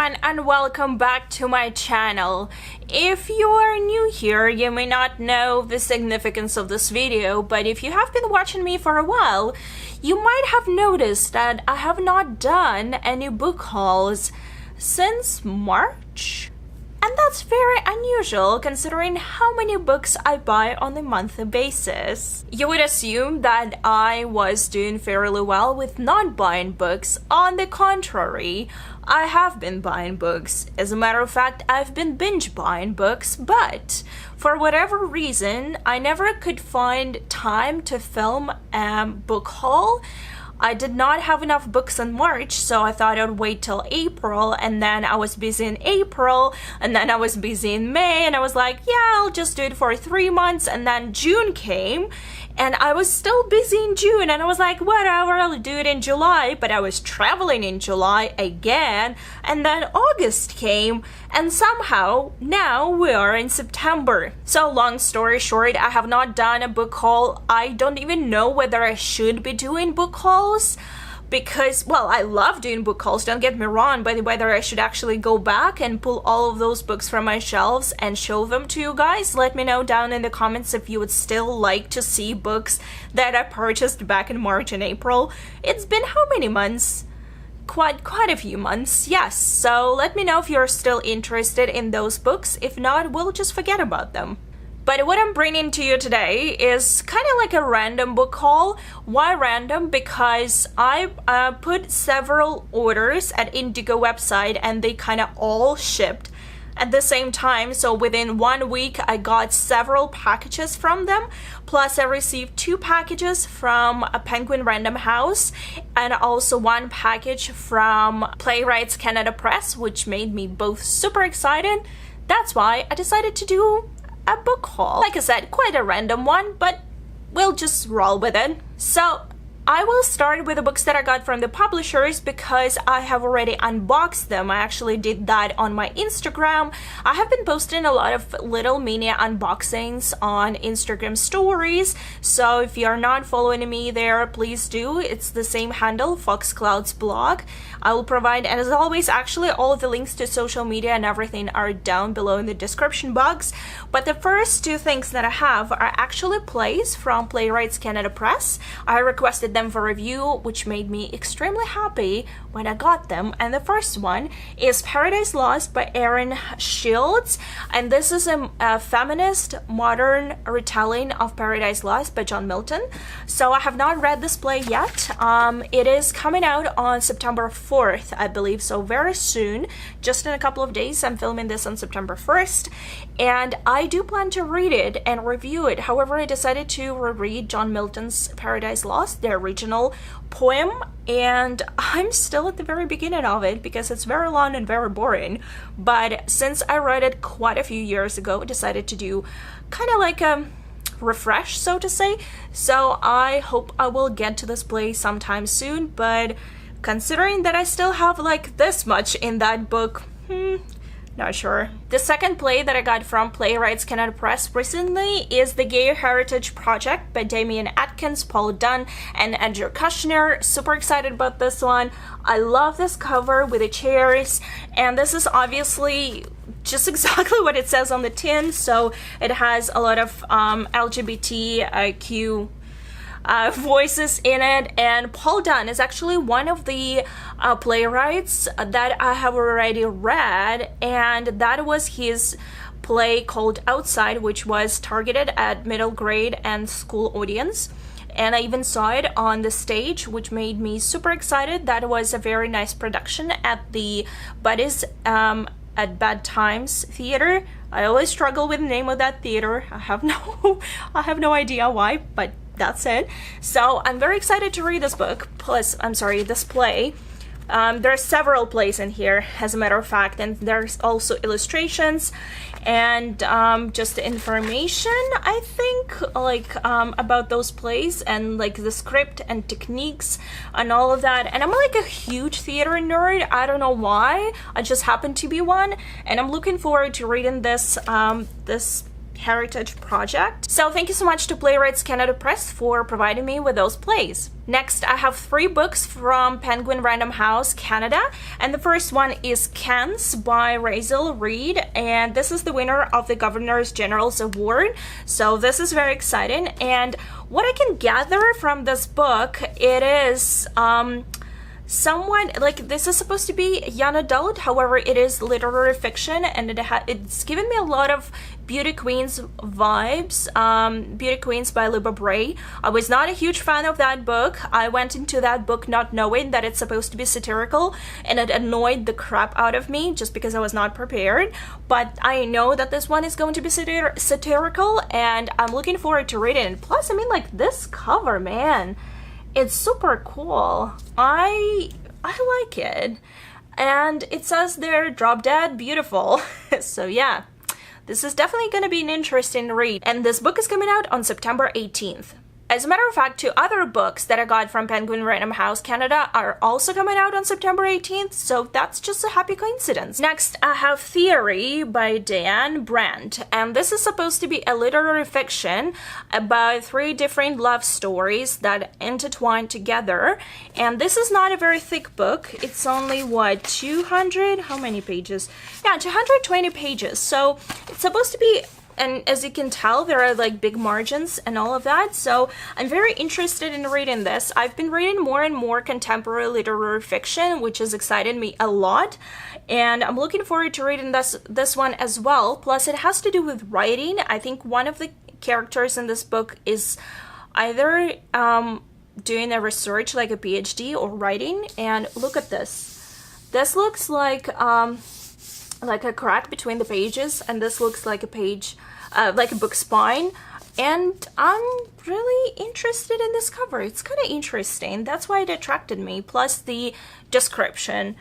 everyone, and welcome back to my channel. If you are new here, you may not know the significance of this video, but if you have been watching me for a while, you might have noticed that I have not done any book hauls since March. And that's very unusual considering how many books I buy on a monthly basis. You would assume that I was doing fairly well with not buying books. On the contrary, I have been buying books. As a matter of fact, I've been binge buying books, but for whatever reason, I never could find time to film a book haul. I did not have enough books in March, so I thought I'd wait till April, and then I was busy in April, and then I was busy in May, and I was like, yeah, I'll just do it for 3 months, and then June came, and I was still busy in June, and I was like, whatever, I'll do it in July, but I was traveling in July again, and then August came, and somehow, now we are in September. So long story short, I have not done a book haul. I don't even know whether I should be doing book hauls, because, well, I love doing book hauls, don't get me wrong, but whether I should actually go back and pull all of those books from my shelves and show them to you guys, let me know down in the comments if you would still like to see books that I purchased back in March and April. It's been how many months? Quite a few months, yes, so let me know if you're still interested in those books. If not, we'll just forget about them. But what I'm bringing to you today is kind of like a random book haul. Why random? Because I put several orders at Indigo website and they kind of all shipped at the same time. So within 1 week, I got several packages from them. Plus, I received 2 packages from a Penguin Random House and also 1 package from Playwrights Canada Press, which made me both super excited. That's why I decided to do a book haul. Like I said, quite a random one, but we'll just roll with it. So I will start with the books that I got from the publishers because I have already unboxed them. I actually did that on my Instagram. I have been posting a lot of little mini unboxings on Instagram stories, so if you're not following me there, please do. It's the same handle, FoxClouds blog. I will provide, and as always, actually all of the links to social media and everything are down below in the description box. But the first 2 things that I have are actually plays from Playwrights Canada Press. I requested them for review, which made me extremely happy when I got them. And the first one is Paradise Lost by Erin Shields, and this is a feminist modern retelling of Paradise Lost by John Milton. So I have not read this play yet. It is coming out on September 4th, I believe, so very soon, just in a couple of days. I'm filming this on September 1st, and I do plan to read it and review it. However, I decided to reread John Milton's Paradise Lost, the original poem, and I'm still at the very beginning of it because it's very long and very boring. But since I read it quite a few years ago, I decided to do kind of like a refresh, so to say. So I hope I will get to this play sometime soon, but considering that I still have like this much in that book, not sure. The second play that I got from Playwrights Canada Press recently is The Gay Heritage Project by Damien Atkins, Paul Dunn, and Andrew Kushner. Super excited about this one. I love this cover with the chairs, and this is obviously just exactly what it says on the tin. So it has a lot of LGBTQ voices in it, and Paul Dunn is actually one of the playwrights that I have already read, and that was his play called Outside, which was targeted at middle grade and school audience, and I even saw it on the stage, which made me super excited. That was a very nice production at the Buddies at Bad Times Theater. I always struggle with the name of that theater. I have no idea why, but that's it. So I'm very excited to read this book, plus, I'm sorry, this play. There are several plays in here, as a matter of fact, and there's also illustrations and just information, I think, like about those plays and like the script and techniques and all of that. And I'm like a huge theater nerd. I don't know why. I just happen to be one, and I'm looking forward to reading this Heritage Project. So thank you so much to Playwrights Canada Press for providing me with those plays. Next, I have 3 books from Penguin Random House Canada, and the first one is Cans by Razel Reed, and this is the winner of the Governors General's Award, so this is very exciting. And what I can gather from this book, it is somewhat like, this is supposed to be young adult, however it is literary fiction, and it's given me a lot of Beauty Queens vibes. Beauty Queens by Luba Bray. I was not a huge fan of that book. I went into that book not knowing that it's supposed to be satirical, and it annoyed the crap out of me just because I was not prepared. But I know that this one is going to be satirical, and I'm looking forward to reading it. Plus, I mean, like, this cover, man, it's super cool. I like it. And it says there, drop dead beautiful. So yeah, this is definitely going to be an interesting read. And this book is coming out on September 18th. As a matter of fact, 2 other books that I got from Penguin Random House Canada are also coming out on September 18th, so that's just a happy coincidence. Next, I have Theory by Diane Brandt, and this is supposed to be a literary fiction about 3 different love stories that intertwine together. And this is not a very thick book. It's only, what, 200? How many pages? Yeah, 220 pages. So it's supposed to be, and as you can tell, there are like big margins and all of that, so I'm very interested in reading this. I've been reading more and more contemporary literary fiction, which has excited me a lot, and I'm looking forward to reading this one as well. Plus, it has to do with writing. I think one of the characters in this book is either doing a research, like a PhD, or writing. And look at this. This looks like a crack between the pages, and this looks like a page, like a book spine. And I'm really interested in this cover. It's kind of interesting. That's why it attracted me. Plus the description.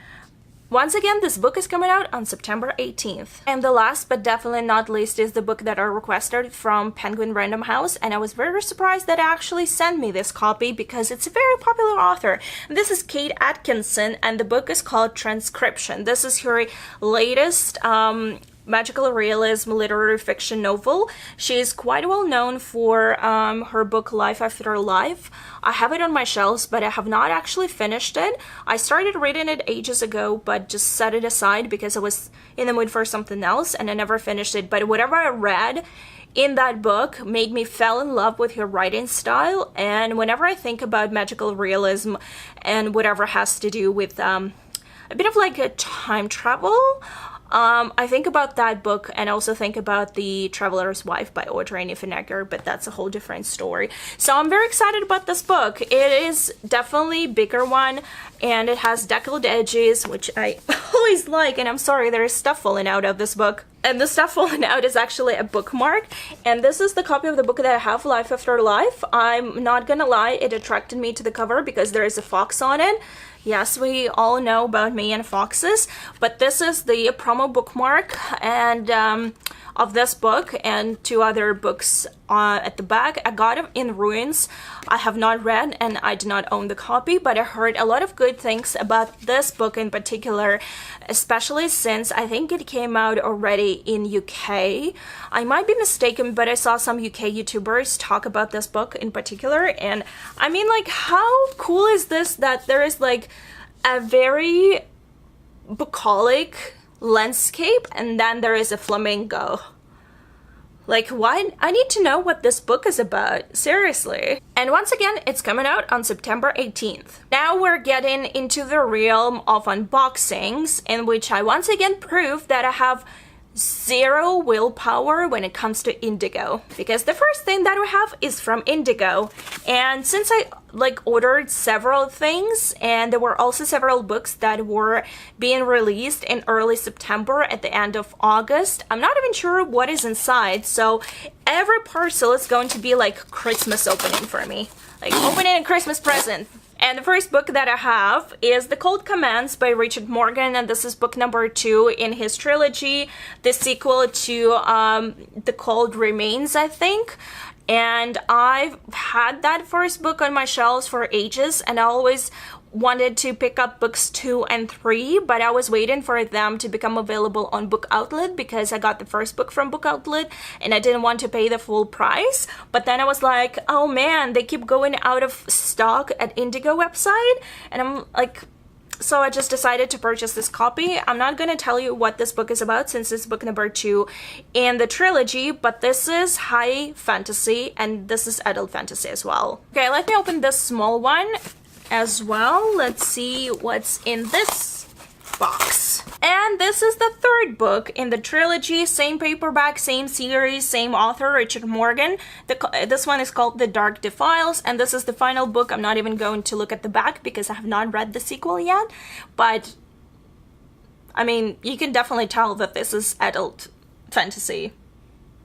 Once again, this book is coming out on September 18th. And the last but definitely not least is the book that I requested from Penguin Random House, and I was very surprised that they actually sent me this copy because it's a very popular author. This is Kate Atkinson, and the book is called Transcription. This is her latest magical realism literary fiction novel. She is quite well known for her book Life After Life. I have it on my shelves, but I have not actually finished it. I started reading it ages ago, but just set it aside because I was in the mood for something else, and I never finished it. But whatever I read in that book made me fall in love with her writing style, and whenever I think about magical realism and whatever has to do with a bit of like a time travel, I think about that book, and also think about The Traveler's Wife by Audrey Niffenegger, but that's a whole different story. So I'm very excited about this book. It is definitely a bigger one, and it has deckled edges, which I always like, and I'm sorry, there is stuff falling out of this book. And the stuff falling out is actually a bookmark, and this is the copy of the book that I have, Life After Life. I'm not gonna lie, it attracted me to the cover because there is a fox on it. Yes, we all know about me and foxes, but this is the promo bookmark and of this book and 2 other books at the back. I got them in Ruins. I have not read, and I do not own the copy, but I heard a lot of good things about this book in particular, especially since I think it came out already in UK. I might be mistaken, but I saw some UK YouTubers talk about this book in particular, and I mean, like, how cool is this that there is like a very bucolic landscape and then there is a flamingo. Like, why? I need to know what this book is about, seriously. And once again, it's coming out on September 18th. Now we're getting into the realm of unboxings, in which I once again prove that I have 0 willpower when it comes to Indigo, because the first thing that we have is from Indigo, and since I like ordered several things, and there were also several books that were being released in early September at the end of August, I'm not even sure what is inside, so every parcel is going to be like Christmas opening for me, like opening a Christmas present. And the first book that I have is The Cold Commands by Richard Morgan, and this is book number 2 in his trilogy, the sequel to The Cold Remains, I think. And I've had that first book on my shelves for ages, and I always wanted to pick up books 2 and 3, but I was waiting for them to become available on Book Outlet because I got the first book from Book Outlet and I didn't want to pay the full price. But then I was like, oh man, they keep going out of stock at Indigo website, and I'm like, so I just decided to purchase this copy. I'm not going to tell you what this book is about since it's book number 2 in the trilogy, but this is high fantasy and this is adult fantasy as well. Okay, let me open this small one as well. Let's see what's in this box. And this is the third book in the trilogy, same paperback, same series, same author, Richard Morgan. This one is called The Dark Defiles, and this is the final book. I'm not even going to look at the back because I have not read the sequel yet, but I mean, you can definitely tell that this is adult fantasy.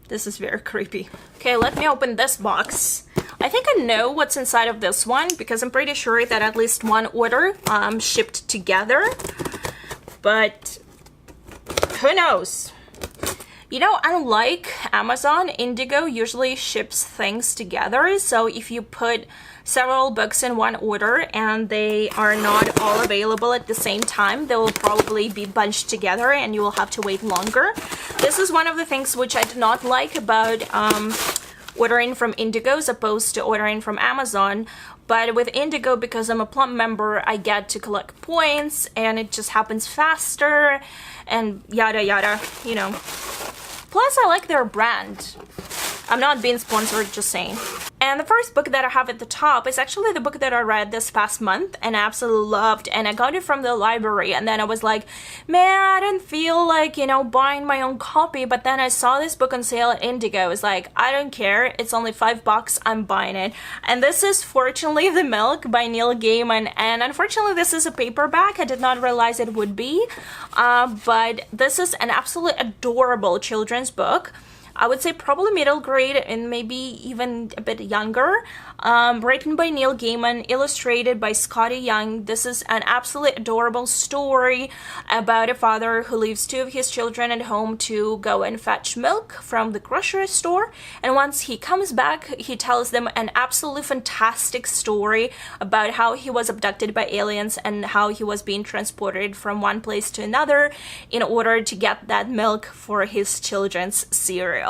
This is very creepy. Okay, let me open this box. I think I know what's inside of this one because I'm pretty sure that at least one order shipped together, but who knows? You know, unlike Amazon, Indigo usually ships things together, so if you put several books in one order and they are not all available at the same time, they will probably be bunched together and you will have to wait longer. This is one of the things which I do not like about ordering from Indigo as opposed to ordering from Amazon. But with Indigo, because I'm a Plum member, I get to collect points and it just happens faster and yada yada, you know. Plus, I like their brand. I'm not being sponsored, just saying. And the first book that I have at the top is actually the book that I read this past month and I absolutely loved, and I got it from the library, and then I was like, man, I didn't feel like, you know, buying my own copy, but then I saw this book on sale at Indigo. I was like, I don't care, it's only $5, I'm buying it. And this is Fortunately the Milk by Neil Gaiman, and unfortunately this is a paperback. I did not realize it would be, but this is an absolutely adorable children's book. I would say probably middle grade and maybe even a bit younger. Written by Neil Gaiman, illustrated by Scotty Young. This is an absolutely adorable story about a father who leaves 2 of his children at home to go and fetch milk from the grocery store. And once he comes back, he tells them an absolutely fantastic story about how he was abducted by aliens and how he was being transported from one place to another in order to get that milk for his children's cereal.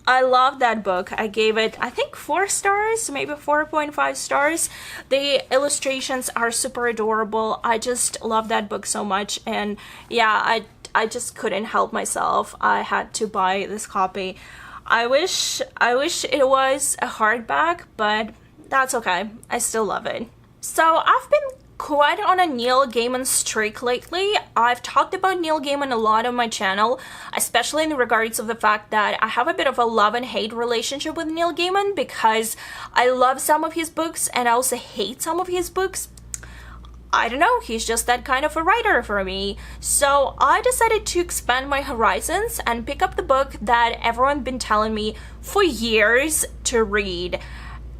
I love that book. I gave it, I think, 4 stars, maybe 4.5 stars. The illustrations are super adorable. I just love that book so much, and yeah, I just couldn't help myself. I had to buy this copy. I wish it was a hardback, but that's okay. I still love it. So I've been quite on a Neil Gaiman streak lately. I've talked about Neil Gaiman a lot on my channel, especially in regards of the fact that I have a bit of a love and hate relationship with Neil Gaiman because I love some of his books and I also hate some of his books. I don't know, he's just that kind of a writer for me. So I decided to expand my horizons and pick up the book that everyone's been telling me for years to read.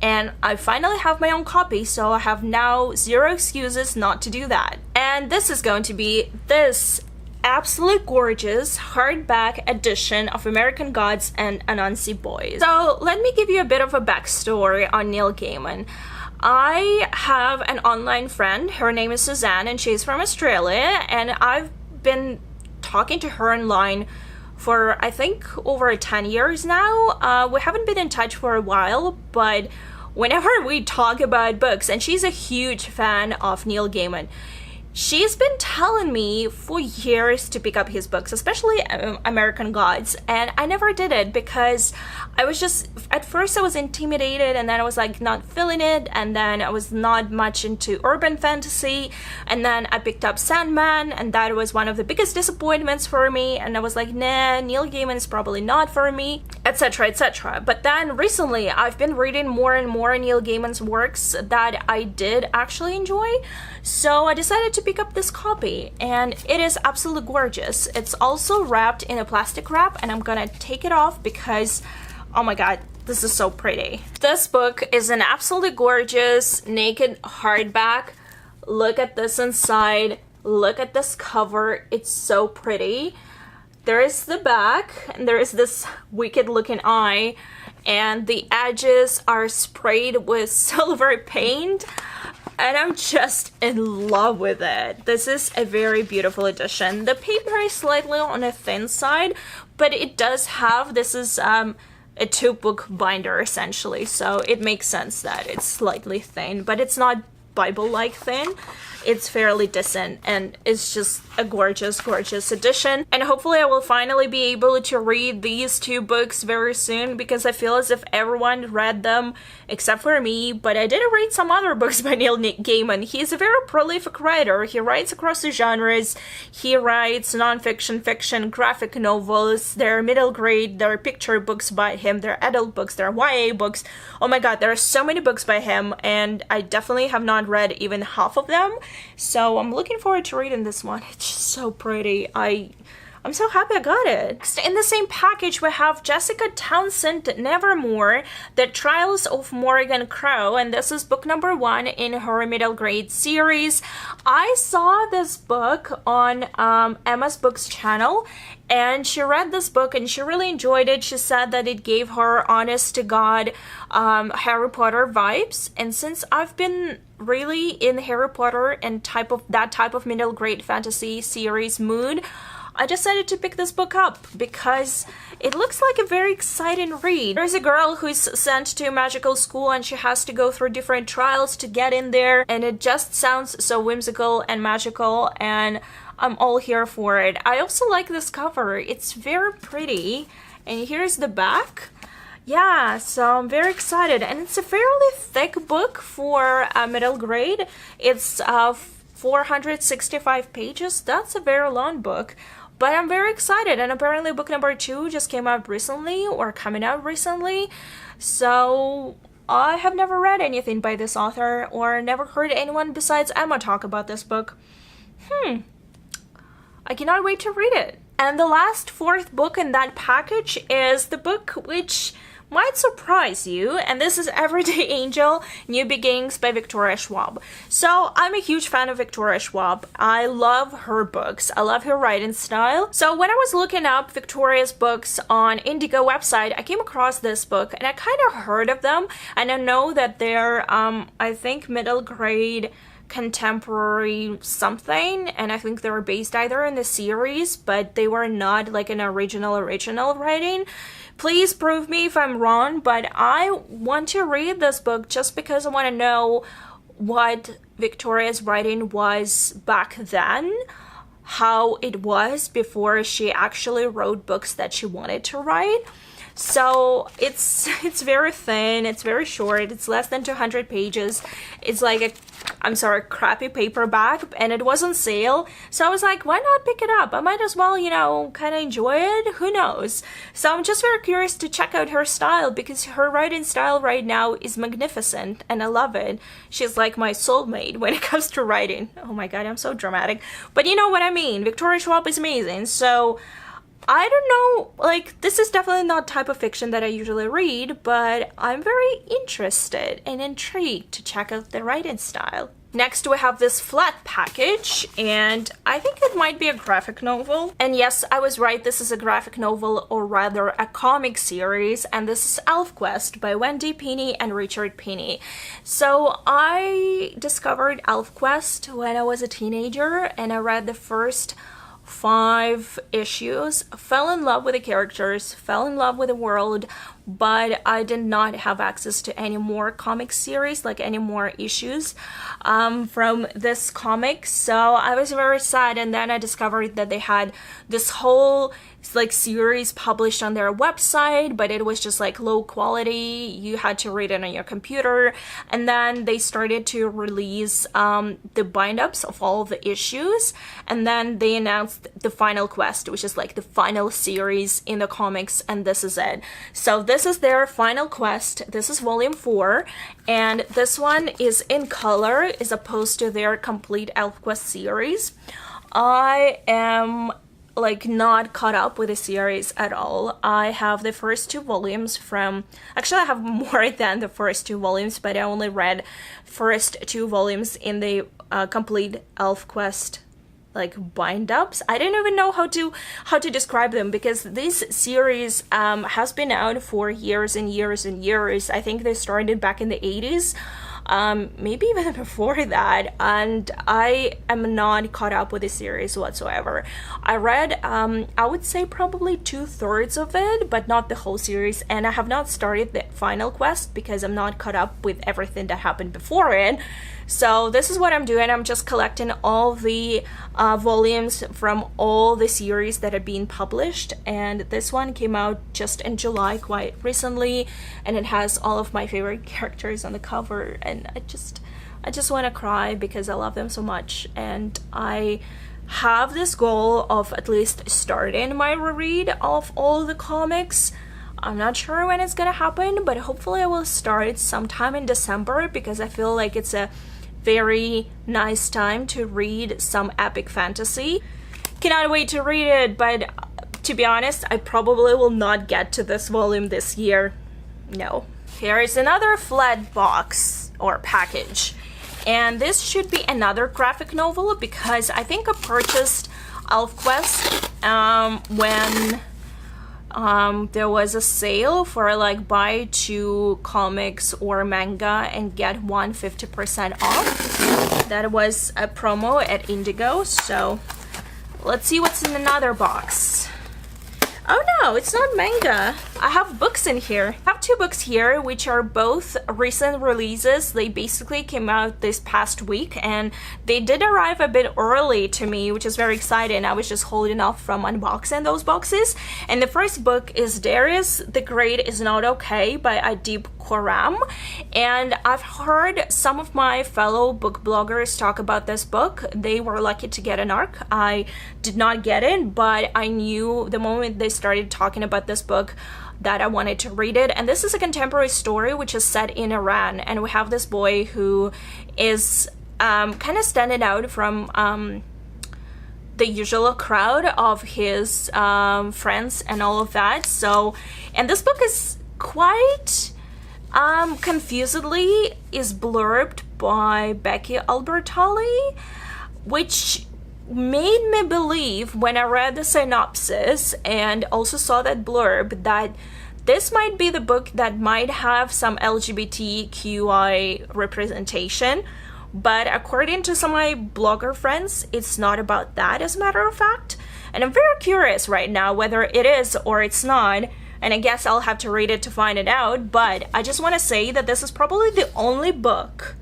And I finally have my own copy, so I have now 0 excuses not to do that. And this is going to be this absolute gorgeous hardback edition of American Gods and Anansi Boys. So let me give you a bit of a backstory on Neil Gaiman. I have an online friend, her name is Suzanne, and she's from Australia, and I've been talking to her online for I think over 10 years now. We haven't been in touch for a while, but whenever we talk about books, and she's a huge fan of Neil Gaiman, she's been telling me for years to pick up his books, especially American Gods, and I never did it because I was just, at first I was intimidated, and then I was like not feeling it, and then I was not much into urban fantasy, and then I picked up Sandman, and that was one of the biggest disappointments for me, and I was like, nah, Neil Gaiman is probably not for me, etc, etc. But then recently I've been reading more and more Neil Gaiman's works that I did actually enjoy, so I decided to pick up this copy, and it is absolutely gorgeous. It's also wrapped in a plastic wrap, and I'm gonna take it off because, oh my god, this is so pretty. This book is an absolutely gorgeous naked hardback. Look at this inside. Look at this cover. It's so pretty. There is the back, and there is this wicked looking eye, and the edges are sprayed with silver paint. and I'm just in love with it. This is a very beautiful edition. The paper is slightly on a thin side, but it does have, this is a 2-book binder essentially, so it makes sense that it's slightly thin, but it's not Bible-like thin. It's fairly decent, and it's just a gorgeous, gorgeous edition. And hopefully I will finally be able to read these 2 books very soon, because I feel as if everyone read them except for me. But I did read some other books by Neil Gaiman. He's a very prolific writer. He writes across the genres. He writes non-fiction, fiction, graphic novels. There are middle grade, there are picture books by him, there are adult books, there are YA books. Oh my god, there are so many books by him, and I definitely have not read even half of them. So I'm looking forward to reading this one. It's just so pretty. I'm so happy I got it. In the same package, we have Jessica Townsend Nevermore, The Trials of Morgan Crow, and this is book number 1 in her middle grade series. I saw this book on Emma's Books channel, and she read this book and she really enjoyed it. She said that it gave her honest-to-God Harry Potter vibes, and since I've been really in Harry Potter and that type of middle grade fantasy series mood, I decided to pick this book up because it looks like a very exciting read. There's a girl who's sent to a magical school and she has to go through different trials to get in there, and it just sounds so whimsical and magical, and I'm all here for it. I also like this cover. It's very pretty, and here's the back. Yeah, so I'm very excited, and it's a fairly thick book for middle grade. It's 465 pages. That's a very long book, but I'm very excited, and apparently book number 2 just came out recently, or coming out recently, so I have never read anything by this author, or never heard anyone besides Emma talk about this book. I cannot wait to read it. And the last 4th book in that package is the book which might surprise you, and this is Everyday Angel, New Beginnings by Victoria Schwab. So I'm a huge fan of Victoria Schwab. I love her books. I love her writing style. So when I was looking up Victoria's books on Indigo website, I came across this book, and I kind of heard of them, and I know that they're, I think, middle grade contemporary something, and I think they were based either in the series, but they were not like an original writing. Please prove me if I'm wrong, but I want to read this book just because I want to know what Victoria's writing was back then, how it was before she actually wrote books that she wanted to write. So it's very thin, it's very short, it's less than 200 pages. It's like a, crappy paperback, and it was on sale. So I was like, why not pick it up? I might as well, you know, kind of enjoy it. Who knows? So I'm just very curious to check out her style, because her writing style right now is magnificent, and I love it. She's like my soulmate when it comes to writing. Oh my god, I'm so dramatic. But you know what I mean. Victoria Schwab is amazing. So I don't know, like, this is definitely not type of fiction that I usually read, but I'm very interested and intrigued to check out the writing style. Next, we have this flat package, and I think it might be a graphic novel. And yes, I was right, this is a graphic novel, or rather a comic series, and this is ElfQuest by Wendy Pini and Richard Pini. So I discovered ElfQuest when I was a teenager, and I read the first 5 issues, fell in love with the characters, fell in love with the world, but I did not have access to any more comic series, like any more issues from this comic. So I was very sad, and then I discovered that they had this whole like series published on their website, but it was just like low quality. You had to read it on your computer, and then they started to release the bind-ups of all of the issues, and then they announced the final quest, which is like the final series in the comics, and this is it. So this is their final quest. This is volume 4, and this one is in color as opposed to their complete ElfQuest series. I am like not caught up with the series at all. I have the first 2 volumes from, actually I have more than the first 2 volumes, but I only read first 2 volumes in the complete ElfQuest like bind-ups. I don't even know how to describe them, because this series has been out for years and years and years. I think they started back in the 80s. maybe even before that, and I am not caught up with the series whatsoever. I read, I would say probably 2/3 of it, but not the whole series, and I have not started the final quest because I'm not caught up with everything that happened before it. So this is what I'm doing. I'm just collecting all the volumes from all the series that have been published, and this one came out just in July, quite recently, and it has all of my favorite characters on the cover, and I just want to cry because I love them so much. And I have this goal of at least starting my reread of all the comics. I'm not sure when it's gonna happen, but hopefully I will start sometime in December because I feel like it's a very nice time to read some epic fantasy. Cannot wait to read it, but to be honest, I probably will not get to this volume this year. No. Here is another flat box or package, and this should be another graphic novel because I think I purchased ElfQuest when there was a sale for like buy 2 comics or manga and get 1 50% off. That was a promo at Indigo, so let's see what's in another box. Oh no, it's not manga. I have books in here. I have 2 books here, which are both recent releases. They basically came out this past week, and they did arrive a bit early to me, which is very exciting. I was just holding off from unboxing those boxes. And the first book is Darius the Great is Not Okay by Adib Khorram. And I've heard some of my fellow book bloggers talk about this book. They were lucky to get an ARC. I did not get it, but I knew the moment they started talking about this book that I wanted to read it. And this is a contemporary story which is set in Iran, and we have this boy who is kind of standing out from the usual crowd of his friends and all of that. So, and this book is quite confusedly is blurbed by Becky Albertalli, which made me believe when I read the synopsis and also saw that blurb that this might be the book that might have some LGBTQI representation. But according to some of my blogger friends, it's not about that, as a matter of fact. And I'm very curious right now whether it is or it's not. And I guess I'll have to read it to find it out. But I just want to say that this is probably the only book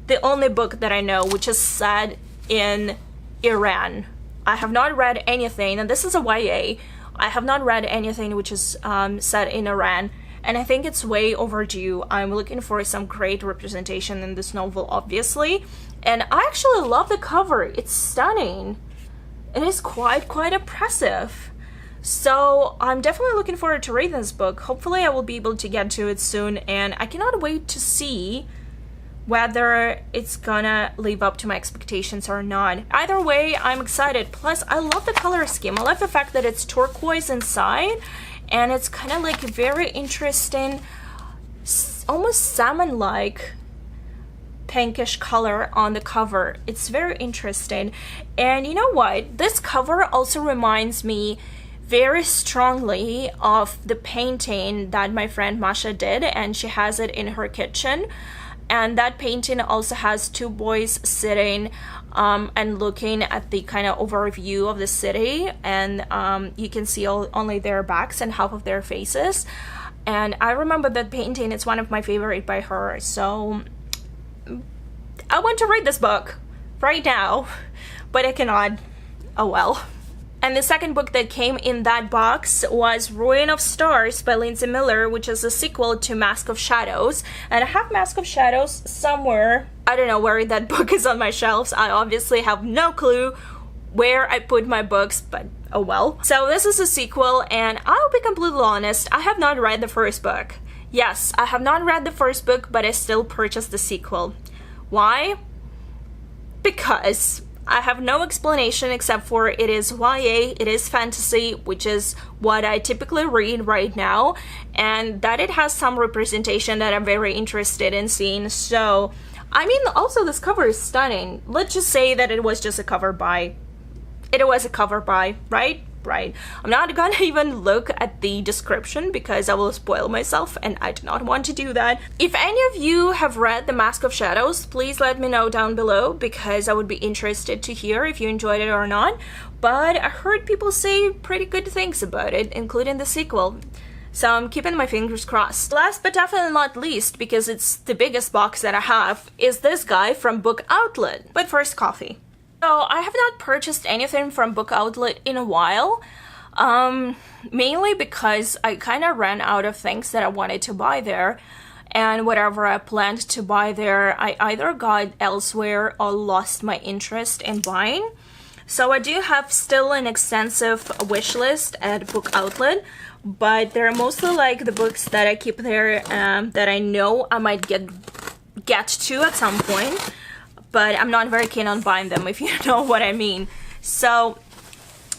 that I know which is set in Iran. I have not read anything, and this is a YA. I have not read anything which is set in Iran, and I think it's way overdue. I'm looking for some great representation in this novel, obviously, and I actually love the cover. It's stunning. It is quite impressive. So I'm definitely looking forward to reading this book. Hopefully I will be able to get to it soon, and I cannot wait to see whether it's gonna live up to my expectations or not. Either way, I'm excited. Plus, I love the color scheme. I love the fact that it's turquoise inside, and it's kind of like very interesting, almost salmon-like pinkish color on the cover. It's very interesting. And you know what? This cover also reminds me very strongly of the painting that my friend Masha did, and she has it in her kitchen. And that painting also has 2 boys sitting and looking at the kind of overview of the city, and you can see only their backs and half of their faces. And I remember that painting. It's one of my favorite by her. So I want to read this book right now, but I cannot. Oh well. And the second book that came in that box was Ruin of Stars by Lindsay Miller, which is a sequel to Mask of Shadows. And I have Mask of Shadows somewhere. I don't know where that book is on my shelves. I obviously have no clue where I put my books, but oh well. So this is a sequel, and I'll be completely honest, I have not read the first book. Yes, I have not read the first book, but I still purchased the sequel. Why? Because I have no explanation except for it is YA, it is fantasy, which is what I typically read right now, and that it has some representation that I'm very interested in seeing. So, I mean, also this cover is stunning. Let's just say that it was just a cover by. It was a cover by, right? right? I'm not gonna even look at the description because I will spoil myself, and I do not want to do that. If any of you have read The Mask of Shadows, please let me know down below, because I would be interested to hear if you enjoyed it or not. But I heard people say pretty good things about it, including the sequel. So I'm keeping my fingers crossed. Last but definitely not least, because it's the biggest box that I have, is this guy from Book Outlet. But first, coffee. So I have not purchased anything from Book Outlet in a while, mainly because I kind of ran out of things that I wanted to buy there, and whatever I planned to buy there, I either got elsewhere or lost my interest in buying. So I do have still an extensive wish list at Book Outlet, but they're mostly like the books that I keep there that I know I might get to at some point, but I'm not very keen on buying them, if you know what I mean. So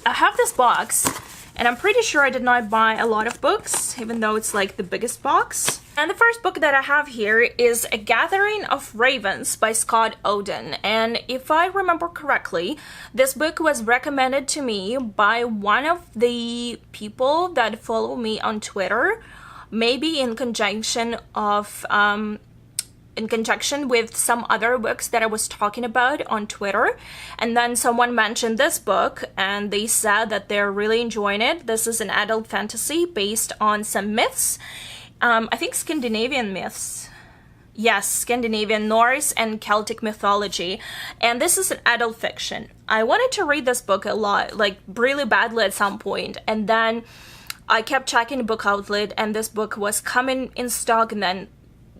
I have this box, and I'm pretty sure I did not buy a lot of books, even though it's like the biggest box. And the first book that I have here is A Gathering of Ravens by Scott Oden. And if I remember correctly, this book was recommended to me by one of the people that follow me on Twitter, maybe in conjunction with some other books that I was talking about on Twitter. And then someone mentioned this book, and they said that they're really enjoying it. This is an adult fantasy based on some myths. I think Scandinavian myths. Yes, Scandinavian, Norse, and Celtic mythology. And this is an adult fiction. I wanted to read this book a lot, like really badly at some point. And then I kept checking Book Outlet, and this book was coming in stock and then,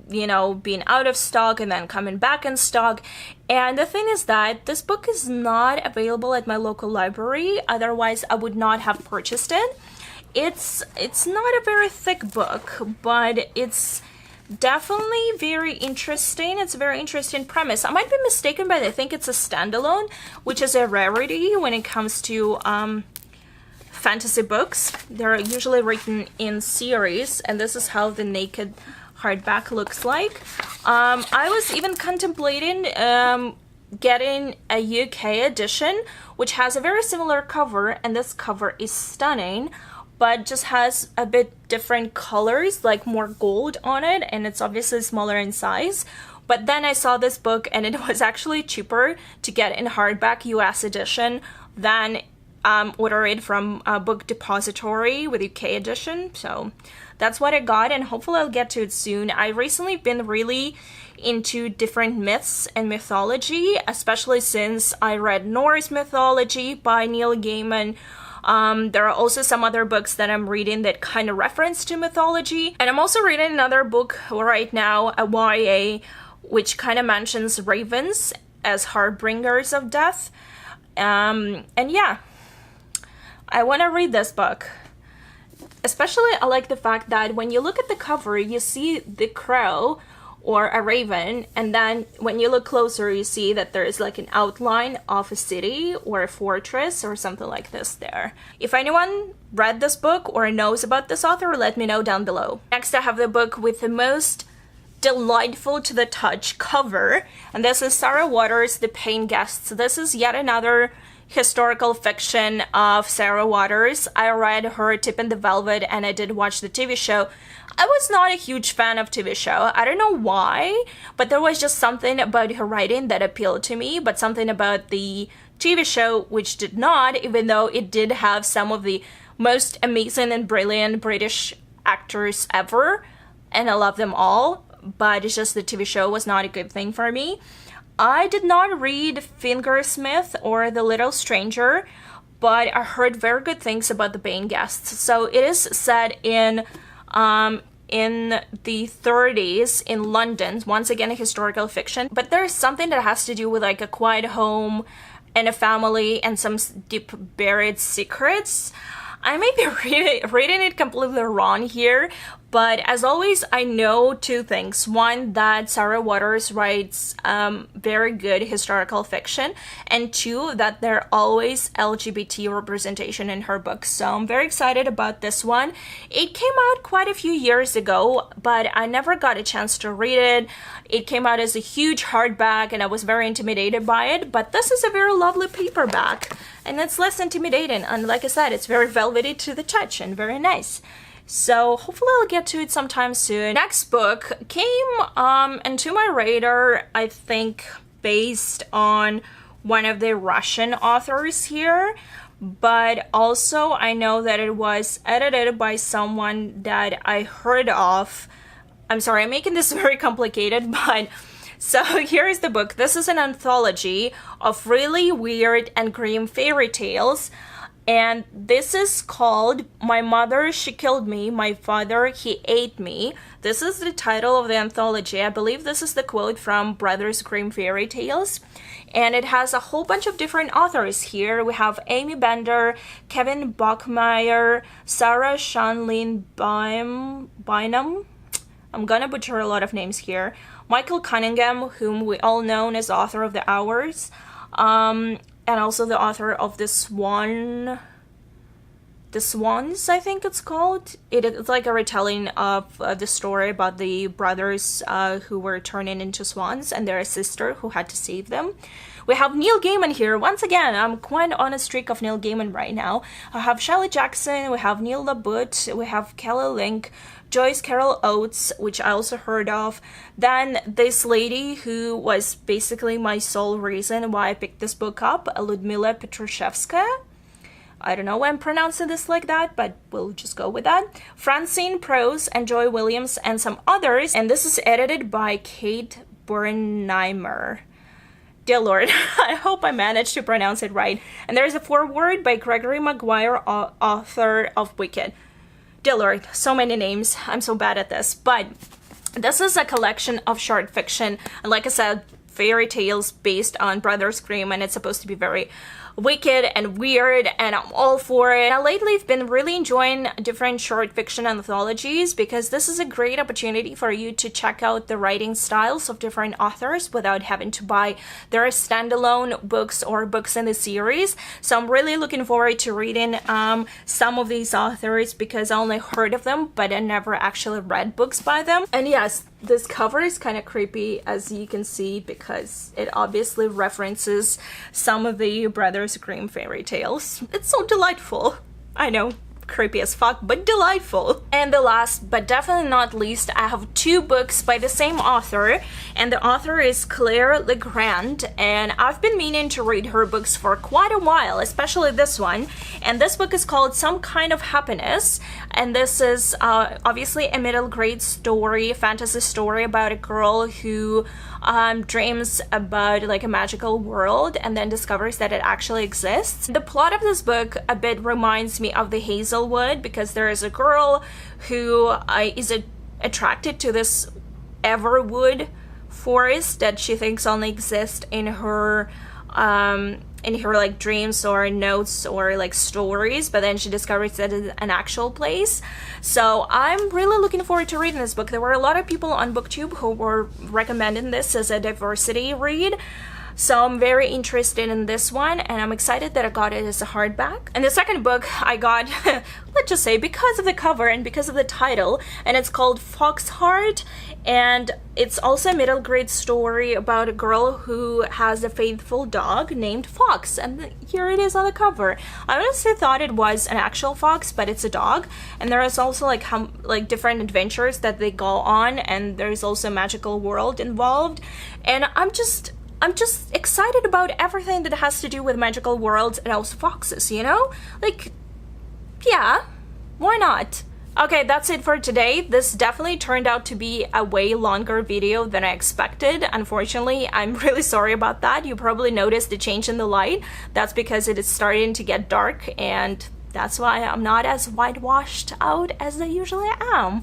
you know, being out of stock and then coming back in stock. And the thing is that this book is not available at my local library, otherwise I would not have purchased it. It's not a very thick book, but it's definitely very interesting. It's a very interesting premise. I might be mistaken, but I think it's a standalone, which is a rarity when it comes to fantasy books. They're usually written in series, and this is how the naked hardback looks like. I was even contemplating getting a UK edition, which has a very similar cover, and this cover is stunning, but just has a bit different colors, like more gold on it, and it's obviously smaller in size. But then I saw this book, and it was actually cheaper to get in hardback US edition than order it from Book Depository with UK edition. So that's what I got, and hopefully I'll get to it soon. I recently been really into different myths and mythology, especially since I read Norse mythology by Neil Gaiman. There are also some other books that I'm reading that kind of reference to mythology. And I'm also reading another book right now, a YA, which kind of mentions ravens as harbingers of death. And yeah, I want to read this book. Especially, I like the fact that when you look at the cover, you see the crow or a raven, and then when you look closer, you see that there is like an outline of a city or a fortress or something like this there. If anyone read this book or knows about this author, let me know down below. Next, I have the book with the most delightful to the touch cover, and this is Sarah Waters' The Paying Guests. This is yet another historical fiction of Sarah Waters. I read her Tip and the Velvet, and I did watch the TV show. I was not a huge fan of TV show. I don't know why, but there was just something about her writing that appealed to me, but something about the TV show which did not, even though it did have some of the most amazing and brilliant British actors ever, and I love them all, but it's just the TV show was not a good thing for me. I did not read Fingersmith or The Little Stranger, but I heard very good things about The Paying Guests. So it is set in the 30s in London, once again a historical fiction, but there's something that has to do with like a quiet home and a family and some deep buried secrets. I may be reading it completely wrong here, but as always, I know two things. One, that Sarah Waters writes very good historical fiction, and two, that there are always LGBT representation in her books. So I'm very excited about this one. It came out quite a few years ago, but I never got a chance to read it. It came out as a huge hardback, and I was very intimidated by it, but this is a very lovely paperback. and it's less intimidating, and like I said, it's very velvety to the touch and very nice. So hopefully I'll get to it sometime soon. Next book came into my radar, I think, based on one of the Russian authors here, but also I know that it was edited by someone that I heard of. I'm sorry, I'm making this very complicated, but so here's the book. This is an anthology of really weird and grim fairy tales. And this is called My Mother, She Killed Me, My Father, He Ate Me. This is the title of the anthology. I believe this is the quote from Brothers Grimm Fairy Tales. And it has a whole bunch of different authors here. We have Amy Bender, Kevin Bachmeyer, Sarah Shanlin Bynum. I'm gonna butcher a lot of names here. Michael Cunningham, whom we all know as author of The Hours. And also the author of The Swans, I think it's called. It's like a retelling of the story about the brothers who were turning into swans and their sister who had to save them. We have Neil Gaiman here. Once again, I'm quite on a streak of Neil Gaiman right now. I have Shelley Jackson, we have Neil LaBute, we have Kelly Link, Joyce Carol Oates, which I also heard of. Then this lady who was basically my sole reason why I picked this book up, Ludmila Petrushevska. I don't know why I'm pronouncing this like that, but we'll just go with that. Francine Prose and Joy Williams and some others. And this is edited by Kate Bernheimer. Dear Lord, I hope I managed to pronounce it right. And there's a foreword by Gregory Maguire, author of Wicked. Dear Lord, so many names. I'm so bad at this. But this is a collection of short fiction. And like I said, fairy tales based on Brothers Grimm. And it's supposed to be very wicked and weird, and I'm all for it. Now lately I've been really enjoying different short fiction anthologies because this is a great opportunity for you to check out the writing styles of different authors without having to buy their standalone books or books in the series. So I'm really looking forward to reading some of these authors because I only heard of them but I never actually read books by them. And yes, this cover is kind of creepy, as you can see, because it obviously references some of the Brothers Grimm fairy tales. It's so delightful. I know, creepy as fuck, but delightful. And the last, but definitely not least, I have two books by the same author, and the author is Claire Legrand, and I've been meaning to read her books for quite a while, especially this one. And this book is called Some Kind of Happiness, and this is obviously a middle grade story, fantasy story about a girl who dreams about like a magical world and then discovers that it actually exists. The plot of this book a bit reminds me of the Hazelwood, because there is a girl who is attracted to this everwood forest that she thinks only exists in her like dreams or notes or like stories, but then she discovers that it's an actual place. So I'm really looking forward to reading this book. There were a lot of people on BookTube who were recommending this as a diversity read. So I'm very interested in this one, and I'm excited that I got it as a hardback. And the second book I got, let's just say, because of the cover and because of the title, and it's called Foxheart, and it's also a middle grade story about a girl who has a faithful dog named Fox, and here it is on the cover. I honestly thought it was an actual fox, but it's a dog, and there is also like different adventures that they go on, and there's also a magical world involved, and I'm just excited about everything that has to do with magical worlds and also foxes, you know? Like, yeah, why not? Okay, that's it for today. This definitely turned out to be a way longer video than I expected. Unfortunately, I'm really sorry about that. You probably noticed the change in the light. That's because it is starting to get dark, and that's why I'm not as whitewashed out as I usually am.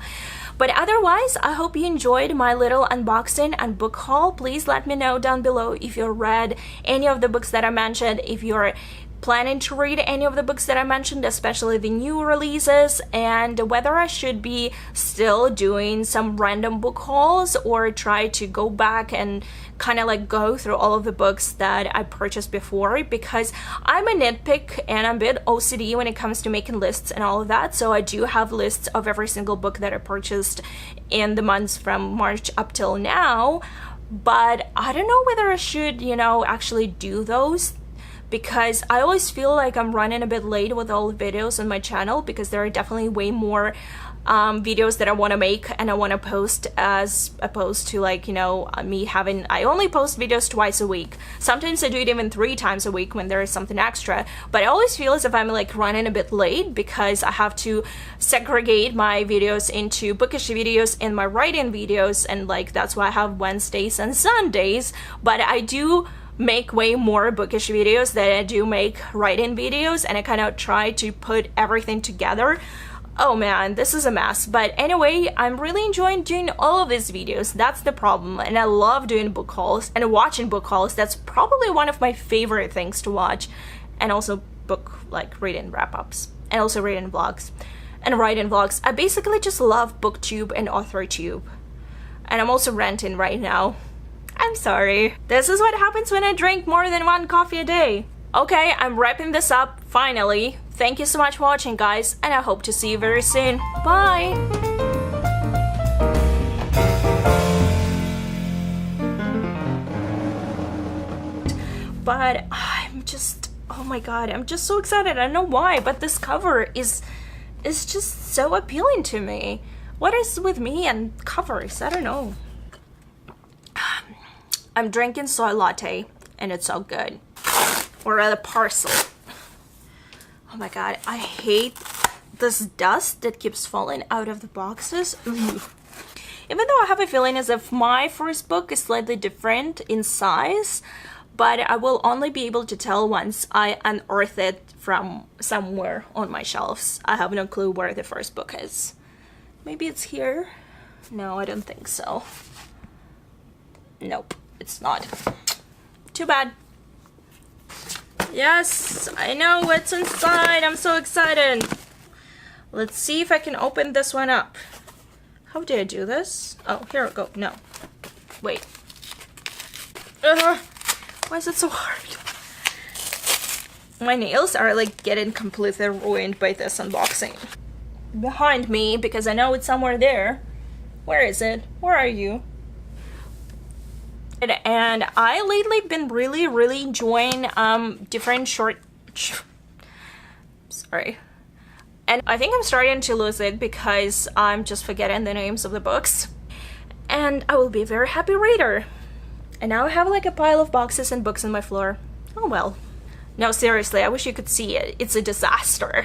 But otherwise, I hope you enjoyed my little unboxing and book haul. Please let me know down below if you read any of the books that I mentioned, if you're planning to read any of the books that I mentioned, especially the new releases, and whether I should be still doing some random book hauls or try to go back and kind of like go through all of the books that I purchased before, because I'm a nitpick and I'm a bit OCD when it comes to making lists and all of that. So I do have lists of every single book that I purchased in the months from March up till now, but I don't know whether I should, you know, actually do those, because I always feel like I'm running a bit late with all the videos on my channel, because there are definitely way more videos that I want to make and I want to post, as opposed to, like, you know, I only post videos twice a week. Sometimes I do it even 3 times a week when there is something extra, but I always feel as if I'm like running a bit late because I have to segregate my videos into bookish videos and my writing videos, and like that's why I have Wednesdays and Sundays. But I do make way more bookish videos than I do make writing videos, and I kind of try to put everything together. Oh man, this is a mess. But anyway, I'm really enjoying doing all of these videos. That's the problem. And I love doing book hauls and watching book hauls. That's probably one of my favorite things to watch. And also book, like, reading wrap-ups. And also reading vlogs. And writing vlogs. I basically just love BookTube and AuthorTube. And I'm also ranting right now. I'm sorry. This is what happens when I drink more than 1 coffee a day. Okay, I'm wrapping this up, finally. Thank you so much for watching, guys, and I hope to see you very soon. Bye! But I'm just, oh my god, I'm just so excited. I don't know why, but this cover is just so appealing to me. What is with me and covers? I don't know. I'm drinking soy latte, and it's so good. Or rather, parcel. Oh my god, I hate this dust that keeps falling out of the boxes. Even though I have a feeling as if my first book is slightly different in size, but I will only be able to tell once I unearth it from somewhere on my shelves. I have no clue where the first book is. Maybe it's here? No, I don't think so. Nope, it's not. Too bad. Yes, I know what's inside. I'm so excited. Let's see if I can open this one up. How do I do this? Oh, here we go. No. Wait. Why is it so hard? My nails are like getting completely ruined by this unboxing. Behind me, because I know it's somewhere there. Where is it? Where are you? And I lately been really enjoying different sorry, and I think I'm starting to lose it because I'm just forgetting the names of the books, and I will be a very happy reader. And now I have like a pile of boxes and books on my floor. Oh well. No, seriously, I wish you could see it. It's a disaster.